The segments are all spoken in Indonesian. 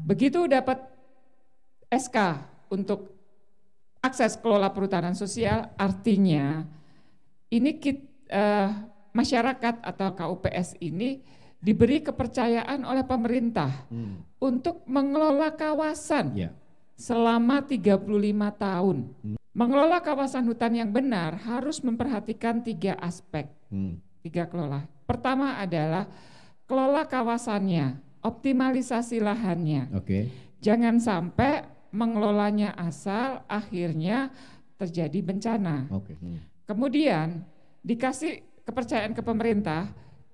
begitu dapat SK untuk akses kelola perhutanan sosial, artinya ini masyarakat atau KUPS ini diberi kepercayaan oleh pemerintah untuk mengelola kawasan selama 35 tahun. Mengelola kawasan hutan yang benar harus memperhatikan 3 aspek, 3 kelola. Pertama adalah kelola kawasannya, optimalisasi lahannya. Jangan sampai mengelolanya asal akhirnya terjadi bencana. Kemudian dikasih kepercayaan ke pemerintah,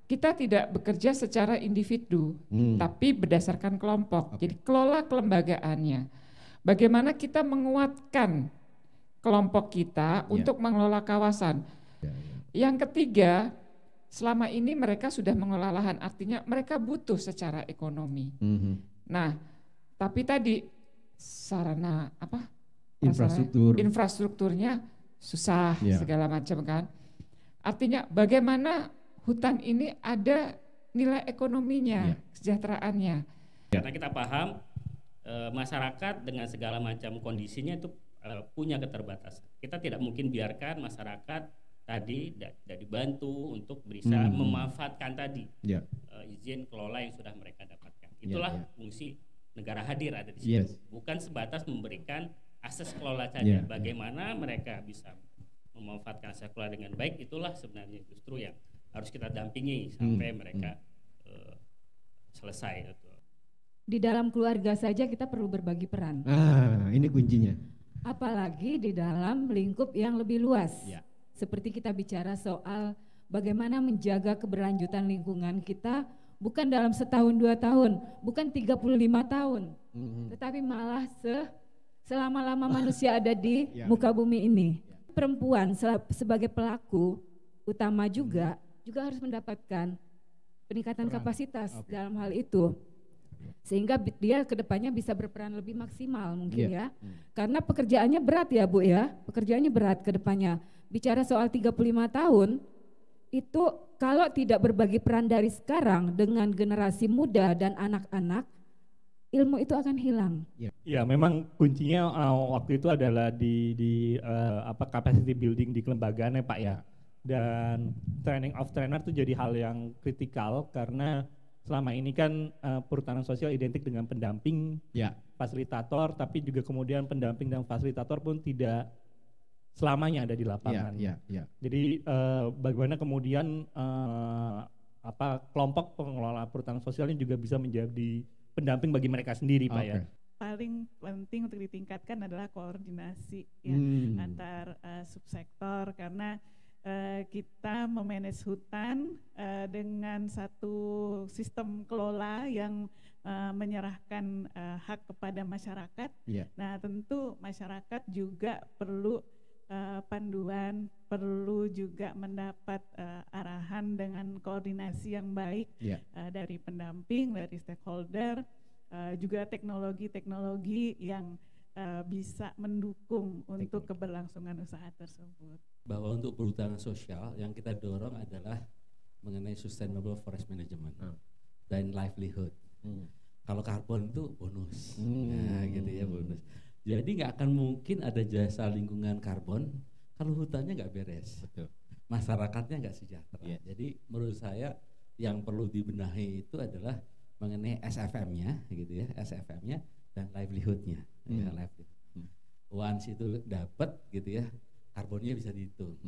kita tidak bekerja secara individu, tapi berdasarkan kelompok. Jadi kelola kelembagaannya. Bagaimana kita menguatkan kelompok kita untuk mengelola kawasan. Yang ketiga, selama ini mereka sudah mengelola lahan, artinya mereka butuh secara ekonomi. Nah, tapi tadi sarana infrastrukturnya susah segala macam kan. Artinya bagaimana hutan ini ada nilai ekonominya, kesejahteraannya. Karena kita paham masyarakat dengan segala macam kondisinya itu punya keterbatasan. Kita tidak mungkin biarkan masyarakat tadi tidak dibantu untuk bisa memanfaatkan tadi izin kelola yang sudah mereka dapatkan. Itulah fungsi negara hadir ada di situ. Bukan sebatas memberikan akses kelola saja. Bagaimana mereka bisa memanfaatkan akses kelola dengan baik, itulah sebenarnya justru yang harus kita dampingi sampai mereka selesai. Di dalam keluarga saja kita perlu berbagi peran. Ini kuncinya. Apalagi di dalam lingkup yang lebih luas. Seperti kita bicara soal bagaimana menjaga keberlanjutan lingkungan kita, bukan dalam setahun 2 tahun, bukan 35 tahun, tetapi malah selama-lama manusia ada di muka bumi ini. Perempuan sebagai pelaku utama juga harus mendapatkan peningkatan kapasitas dalam hal itu. Sehingga dia kedepannya bisa berperan lebih maksimal mungkin ya. Karena pekerjaannya berat ya Bu ya, pekerjaannya berat kedepannya. Bicara soal 35 tahun, itu kalau tidak berbagi peran dari sekarang dengan generasi muda dan anak-anak, ilmu itu akan hilang. Ya memang kuncinya waktu itu adalah di capacity building di kelembagaan ya Pak ya. Dan training of trainer itu jadi hal yang kritikal karena selama ini kan perhutanan sosial identik dengan pendamping, fasilitator, tapi juga kemudian pendamping dan fasilitator pun tidak selamanya ada di lapangan. Jadi bagaimana kemudian kelompok pengelola perhutanan sosial ini juga bisa menjadi pendamping bagi mereka sendiri, Pak ya. Paling penting untuk ditingkatkan adalah koordinasi antar subsektor karena kita memanage hutan dengan satu sistem kelola yang menyerahkan hak kepada masyarakat. Nah, tentu masyarakat juga perlu panduan, perlu juga mendapat arahan dengan koordinasi yang baik dari pendamping, dari stakeholder, juga teknologi-teknologi yang bisa mendukung untuk keberlangsungan usaha tersebut. Bahwa untuk perhutanan sosial yang kita dorong adalah mengenai sustainable forest management dan livelihood. Kalau karbon itu bonus, nah gitu ya bonus. Jadi nggak akan mungkin ada jasa lingkungan karbon kalau hutannya nggak beres, masyarakatnya nggak sejahtera. Jadi menurut saya yang perlu dibenahi itu adalah mengenai SFM-nya, gitu ya, SFM-nya dan livelihood-nya. Once itu dapat, gitu ya, karbonnya bisa dihitung.